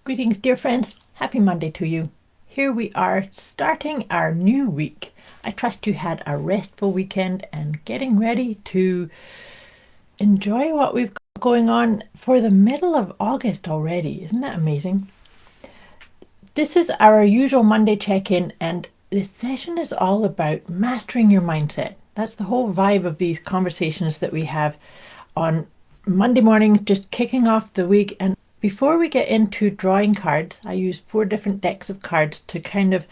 Greetings, dear friends. Happy Monday to you. Here we are starting our new week. I trust you had a restful weekend and getting ready to enjoy what we've got going on for the middle of August already. Isn't that amazing? This is our usual Monday check-in, and this session is all about mastering your mindset. That's the whole vibe of these conversations that we have on Monday morning, just kicking off the week. And before we get into drawing cards, I use 4 different decks of cards to kind of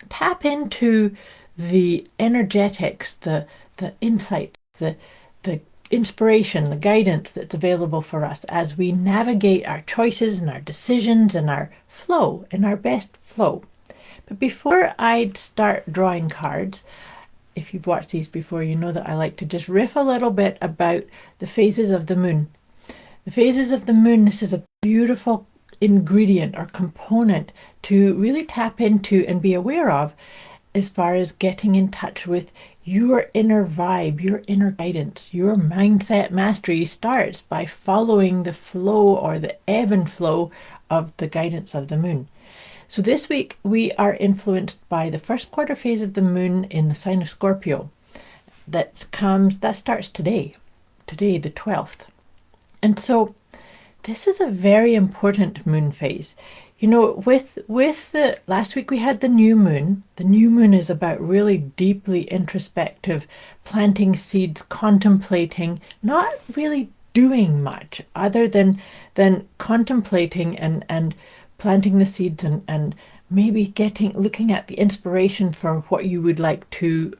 tap into the energetics, the insight, the inspiration, the guidance that's available for us as we navigate our choices and our decisions and our flow, in our best flow. But before I start drawing cards, if you've watched these before, you know that I like to just riff a little bit about the phases of the moon. The phases of the moon, this is a beautiful ingredient or component to really tap into and be aware of as far as getting in touch with your inner vibe, your inner guidance. Your mindset mastery starts by following the flow or the ebb and flow of the guidance of the moon. So this week we are influenced by the first quarter phase of the moon in the sign of Scorpio. That starts today, the 12th. And so this is a very important moon phase. You know, with the last week we had the new moon. The new moon is about really deeply introspective, planting seeds, contemplating, not really doing much other than contemplating and planting the seeds and maybe looking at the inspiration for what you would like to,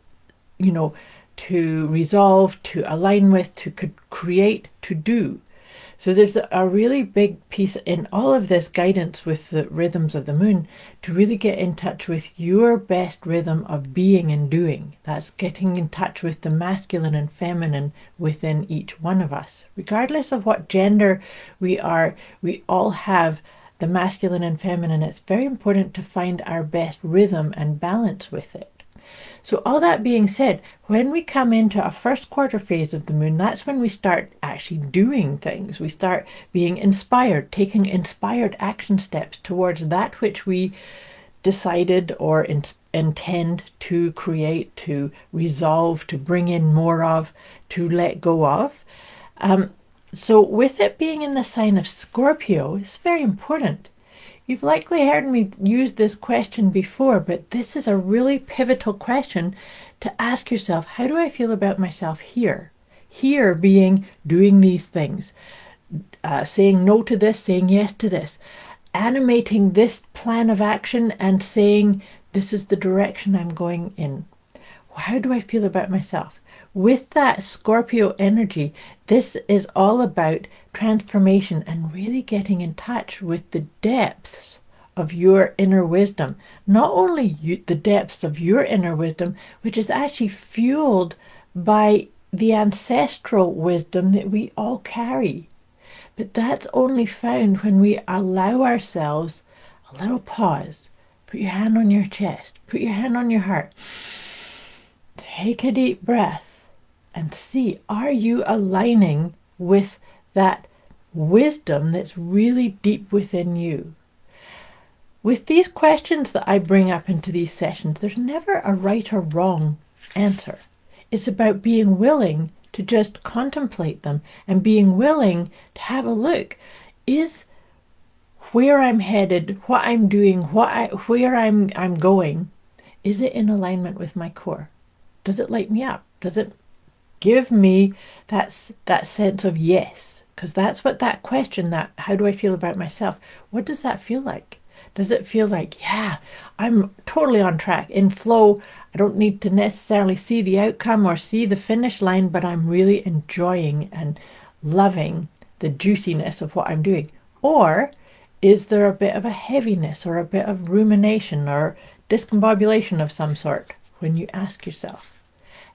to resolve, to align with, to create, to do. So there's a really big piece in all of this guidance with the rhythms of the moon to really get in touch with your best rhythm of being and doing. That's getting in touch with the masculine and feminine within each one of us. Regardless of what gender we are, we all have the masculine and feminine. It's very important to find our best rhythm and balance with it. So all that being said, when we come into a first quarter phase of the moon, that's when we start actually doing things. We start being inspired, taking inspired action steps towards that which we decided or intend to create, to resolve, to bring in more of, to let go of. So with it being in the sign of Scorpio, it's very important. You've likely heard me use this question before, but this is a really pivotal question to ask yourself. How do I feel about myself here? Here being doing these things, saying no to this, saying yes to this, animating this plan of action and saying this is the direction I'm going in. How do I feel about myself? With that Scorpio energy, this is all about transformation and really getting in touch with the depths of your inner wisdom. Not only the depths of your inner wisdom, which is actually fueled by the ancestral wisdom that we all carry. But that's only found when we allow ourselves a little pause. Put your hand on your chest. Put your hand on your heart. Take a deep breath. And see, are you aligning with that wisdom that's really deep within you? With these questions that I bring up into these sessions, there's never a right or wrong answer. It's about being willing to just contemplate them and being willing to have a look. Is where I'm headed, what I'm doing, where I'm going, is it in alignment with my core? Does it light me up? Does it give me that sense of yes? Because that's what that question, that how do I feel about myself, what does that feel like? Does it feel like, yeah, I'm totally on track, in flow, I don't need to necessarily see the outcome or see the finish line, but I'm really enjoying and loving the juiciness of what I'm doing? Or is there a bit of a heaviness or a bit of rumination or discombobulation of some sort when you ask yourself?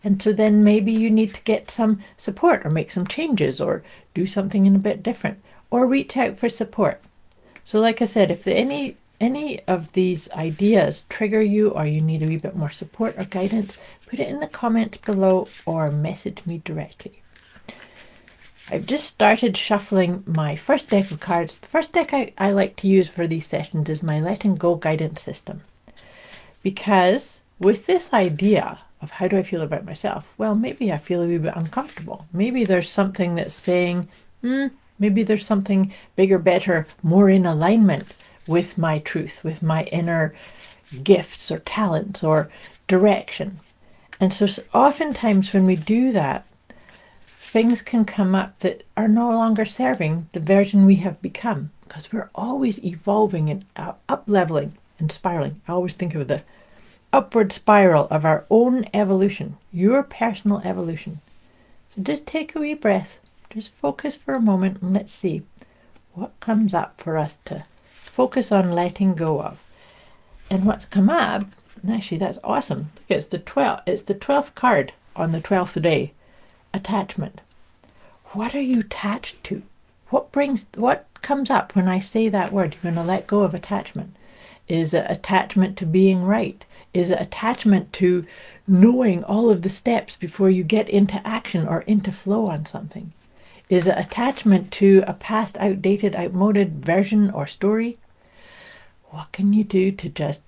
And so then maybe you need to get some support or make some changes or do something in a bit different or reach out for support. So like I said, if any of these ideas trigger you or you need a wee bit more support or guidance, put it in the comments below or message me directly. I've just started shuffling my first deck of cards. The first deck I like to use for these sessions is my letting go guidance system. Because with this idea of how do I feel about myself, well, maybe I feel a wee bit uncomfortable. Maybe there's something that's saying, maybe there's something bigger, better, more in alignment with my truth, with my inner gifts or talents or direction. And so oftentimes when we do that, things can come up that are no longer serving the version we have become, because we're always evolving and up-leveling and spiraling. I always think of the upward spiral of our own evolution, your personal evolution. So just take a wee breath, just focus for a moment, and let's see what comes up for us to focus on letting go of. And what's come up, and actually that's awesome. Look, it's the 12th card on the 12th day. Attachment. What are you attached to? What comes up when I say that word? You're going to let go of attachment. Is it attachment to being right? Is it attachment to knowing all of the steps before you get into action or into flow on something? Is it attachment to a past, outdated, outmoded version or story? What can you do to just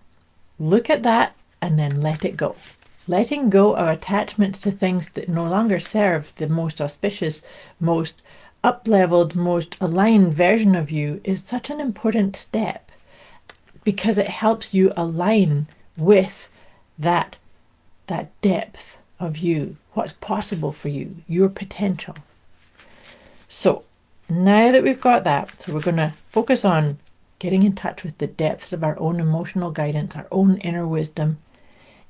look at that and then let it go? Letting go of attachments to things that no longer serve the most auspicious, most up-leveled, most aligned version of you is such an important step, because it helps you align with that depth of you, what's possible for you, your potential. So now that we've got that, so we're going to focus on getting in touch with the depths of our own emotional guidance, our own inner wisdom,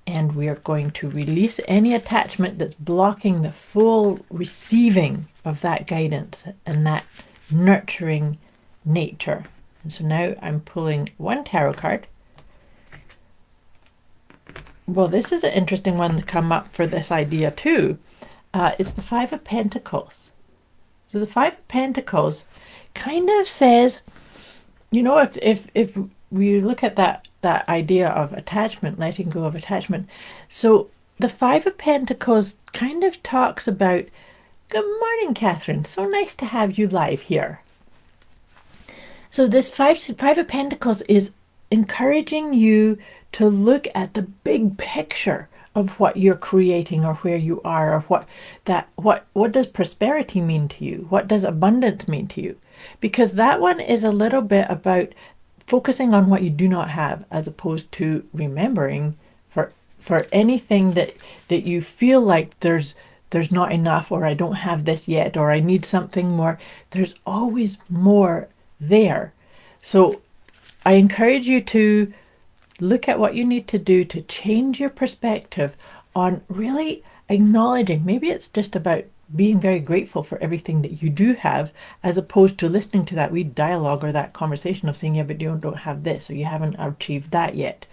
and we are going to release any attachment that's blocking the full receiving of that guidance and that nurturing nature. And so now I'm pulling one tarot card. Well, this is an interesting one to come up for this idea too. It's the Five of Pentacles. So the Five of Pentacles kind of says, if we look at that idea of attachment, letting go of attachment. So the Five of Pentacles kind of talks about, good morning, Catherine. So nice to have you live here. So this Five of Pentacles is encouraging you to look at the big picture of what you're creating or where you are, or what does prosperity mean to you? What does abundance mean to you? Because that one is a little bit about focusing on what you do not have, as opposed to remembering for anything that you feel like there's not enough, or I don't have this yet, or I need something more. There's always more there. So I encourage you to look at what you need to do to change your perspective on really acknowledging. Maybe it's just about being very grateful for everything that you do have, as opposed to listening to that wee dialogue or that conversation of saying, yeah, but you don't have this, or you haven't achieved that yet.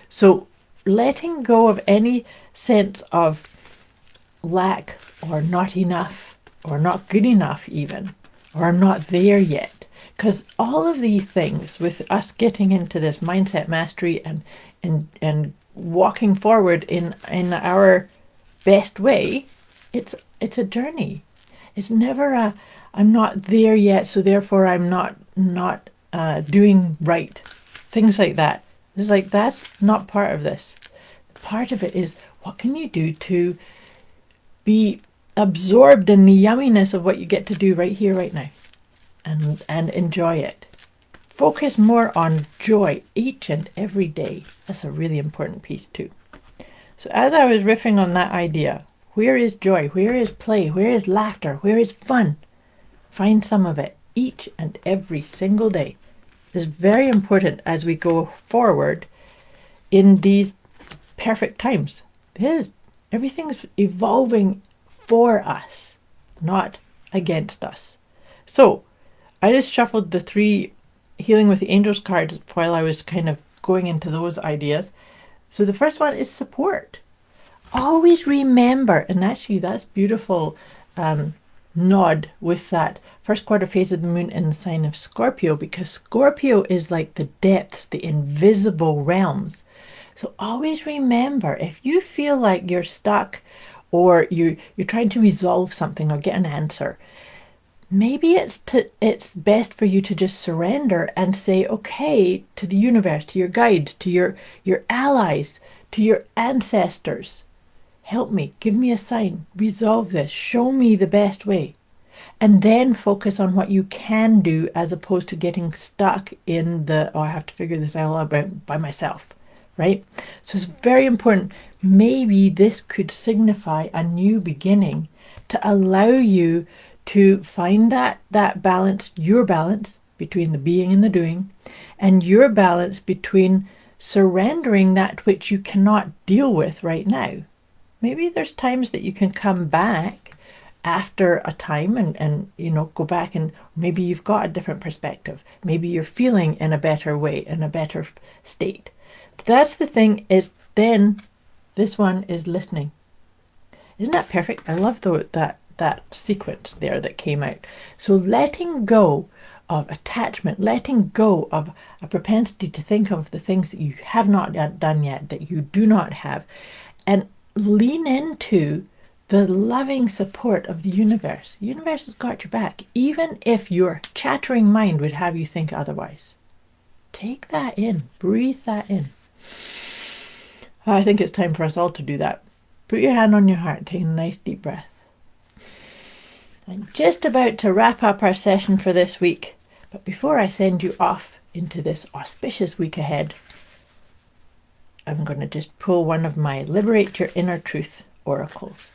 So letting go of any sense of lack, or not enough, or not good enough even, or I'm not there yet. Because all of these things, with us getting into this mindset mastery and walking forward in our best way, it's a journey. It's never I'm not there yet, so therefore I'm not doing right. Things like that. It's like, that's not part of this. Part of it is, what can you do to be absorbed in the yumminess of what you get to do right here, right now, and enjoy it. Focus more on joy each and every day. That's a really important piece too. So as I was riffing on that idea, where is joy? Where is play? Where is laughter? Where is fun? Find some of it each and every single day. It's very important as we go forward in these perfect times. Everything's evolving for us, not against us. So I just shuffled the 3 Healing with the Angels cards while I was kind of going into those ideas. So the first one is support. Always remember, and actually that's beautiful nod with that first quarter phase of the moon in the sign of Scorpio, because Scorpio is like the depths, the invisible realms. So always remember, if you feel like you're stuck, or you're trying to resolve something or get an answer, maybe it's best for you to just surrender and say, okay, to the universe, to your guides, to your allies, to your ancestors, help me, give me a sign, resolve this, show me the best way. And then focus on what you can do as opposed to getting stuck in the, oh, I have to figure this out by myself, right? So it's very important. Maybe this could signify a new beginning to allow you to find that balance, your balance between the being and the doing, and your balance between surrendering that which you cannot deal with right now. Maybe there's times that you can come back after a time and go back, and maybe you've got a different perspective. Maybe you're feeling in a better way, in a better state. That's the thing, is then this one is listening. Isn't that perfect? I love that sequence there that came out. So letting go of attachment, letting go of a propensity to think of the things that you have not done yet, that you do not have, and lean into the loving support of the universe. The universe has got your back, even if your chattering mind would have you think otherwise. Take that in, breathe that in. I think it's time for us all to do that. Put your hand on your heart, take a nice deep breath. I'm just about to wrap up our session for this week, but before I send you off into this auspicious week ahead, I'm going to just pull one of my Liberate Your Inner Truth oracles.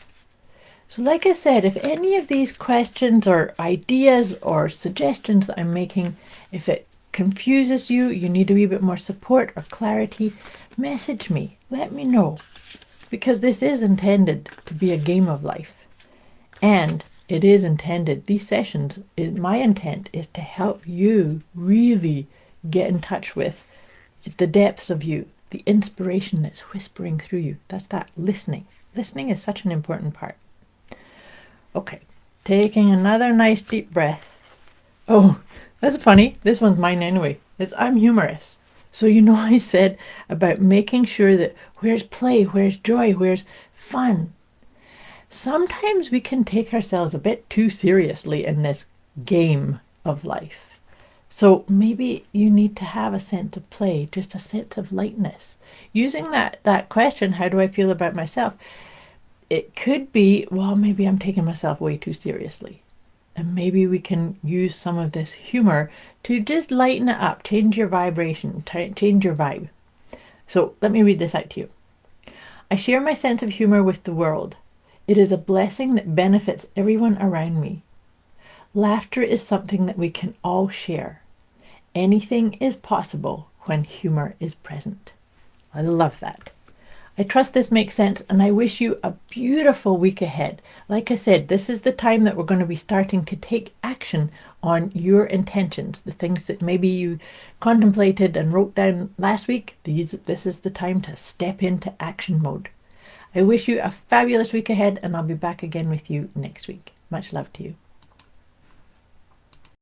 So like I said, if any of these questions or ideas or suggestions that I'm making, if it confuses you, you need a wee bit more support or clarity, message me, let me know. Because this is intended to be a game of life. And it is intended, these sessions, my intent is to help you really get in touch with the depths of you, the inspiration that's whispering through you. That's that listening. Listening is such an important part. Okay, taking another nice deep breath. Oh, that's funny. This one's mine anyway. I'm humorous. So I said about making sure that where's play, where's joy, where's fun. Sometimes we can take ourselves a bit too seriously in this game of life. So maybe you need to have a sense of play, just a sense of lightness. Using that question, how do I feel about myself? It could be, well, maybe I'm taking myself way too seriously. And maybe we can use some of this humor to just lighten it up, change your vibration, change your vibe. So let me read this out to you. I share my sense of humor with the world. It is a blessing that benefits everyone around me. Laughter is something that we can all share. Anything is possible when humor is present. I love that. I trust this makes sense, and I wish you a beautiful week ahead. Like I said, this is the time that we're going to be starting to take action on your intentions, the things that maybe you contemplated and wrote down last week. This is the time to step into action mode. I wish you a fabulous week ahead, and I'll be back again with you next week. Much love to you.